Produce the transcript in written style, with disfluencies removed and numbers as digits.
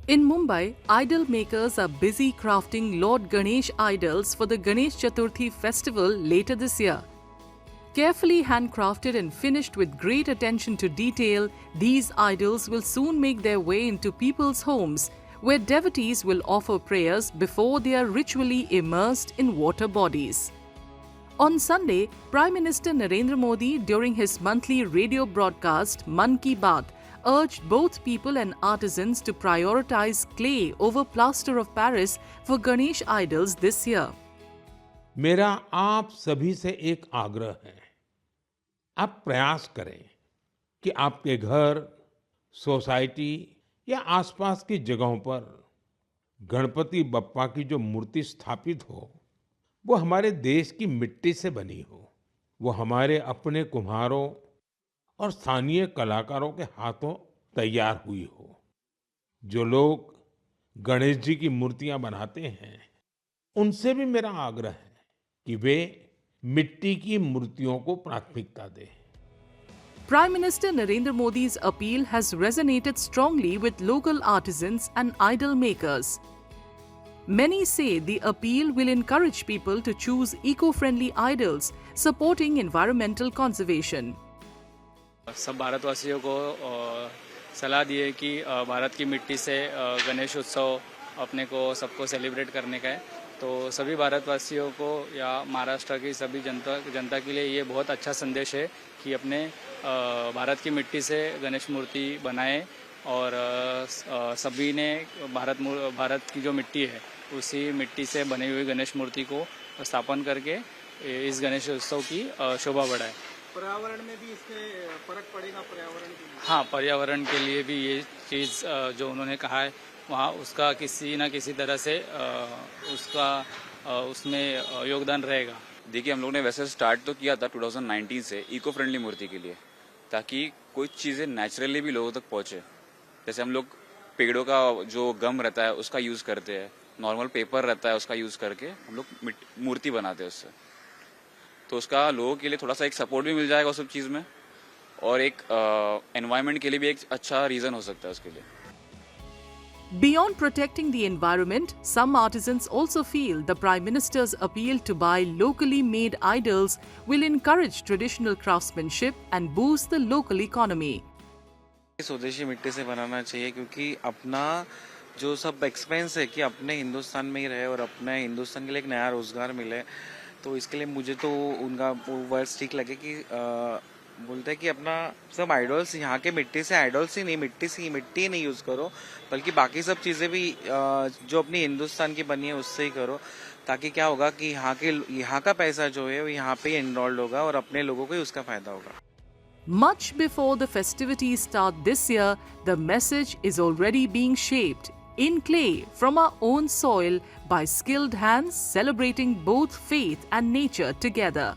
In Mumbai, idol makers are busy crafting Lord Ganesh idols for the Ganesh Chaturthi festival later this year. Carefully handcrafted and finished with great attention to detail, these idols will soon make their way into people's homes, where devotees will offer prayers before they are ritually immersed in water bodies. On Sunday, Prime Minister Narendra Modi, during his monthly radio broadcast Man Ki Baat, urged both people and artisans to prioritize clay over plaster of Paris for Ganesh idols this year. मेरा आप सभी से एक आग्रह है, आप प्रयास करें कि आपके घर, सोसाइटी या आसपास की जगहों पर गणपति बप्पा की जो मूर्ति स्थापित हो, वो हमारे देश की मिट्टी से बनी हो, वो हमारे अपने कुम्हारों और स्थानीय कलाकारों के हाथों तैयार हुई हो। जो लोग गणेश जी की मूर्तियां बनाते हैं, उनसे भी मेरा आग्रह है कि वे मिट्टी की मूर्तियों को प्राथमिकता दें। Prime Minister Narendra Modi's appeal has resonated strongly with local artisans and idol makers. Many say the appeal will encourage people to choose eco-friendly idols, supporting environmental conservation. सब भारतवासियों को सलाह दी है कि भारत की मिट्टी से गणेश उत्सव अपने को सबको सेलिब्रेट करने का है, तो सभी भारतवासियों को या महाराष्ट्र की सभी जनता के लिए ये बहुत अच्छा संदेश है कि अपने भारत की मिट्टी से गणेश मूर्ति बनाएं और सभी ने भारत की जो मिट्टी है उसी मिट्टी से बनी हुई गणेश मूर्ति को स्थापन करके इस गणेश उत्सव की शोभा बढ़ाएं। पर्यावरण में भी इससे फर्क पड़ेगा पर्यावरण के लिए? हाँ, पर्यावरण के लिए भी ये चीज़ जो उन्होंने कहा है वहाँ उसका किसी न किसी तरह से उसमें योगदान रहेगा। देखिए, हम लोगों ने वैसे स्टार्ट तो किया था 2019 से इको फ्रेंडली मूर्ति के लिए, ताकि कुछ चीज़ें नेचुरली भी लोगों तक पहुँचे। जैसे हम लोग पेड़ों का जो गम रहता है उसका यूज़ करते हैं, नॉर्मल पेपर रहता है उसका यूज़ करके हम लोग मूर्ति बनाते हैं उससे, तो उसका लोगों के लिए थोड़ा सा एक सपोर्ट भी मिल जाएगा उस सब चीज़ में, और एक एनवायरनमेंट के लिए भी एक अच्छा रीज़न हो सकता है उसके लिए। Beyond protecting the environment, some artisans also feel the Prime Minister's appeal to buy locally made idols will encourage traditional craftsmanship and boost the local economy. स्वदेशी मिट्टी से बनाना चाहिए, क्योंकि अपना जो सब एक्सपेंस है कि अपने हिंदुस्तान में ही रहे और अपने हिंदुस्तान के लिए एक नया रोजगार मिले, तो इसके लिए मुझे तो उनका वो वर्ड्स ठीक लगे कि बोलते हैं कि अपना सब आइडल्स यहाँ के मिट्टी से, आइडल्स ही नहीं, मिट्टी ही नहीं यूज करो, बल्कि बाकी सब चीजें भी जो अपनी हिंदुस्तान की बनी है उससे ही करो, ताकि क्या होगा कि यहाँ का पैसा जो है वो यहाँ पे ही एनरोल्ड होगा और अपने लोगों को ही उसका फायदा होगा। Much before the festivities start this year, the message is already being shaped in clay from our own soil by skilled hands celebrating both faith and nature together.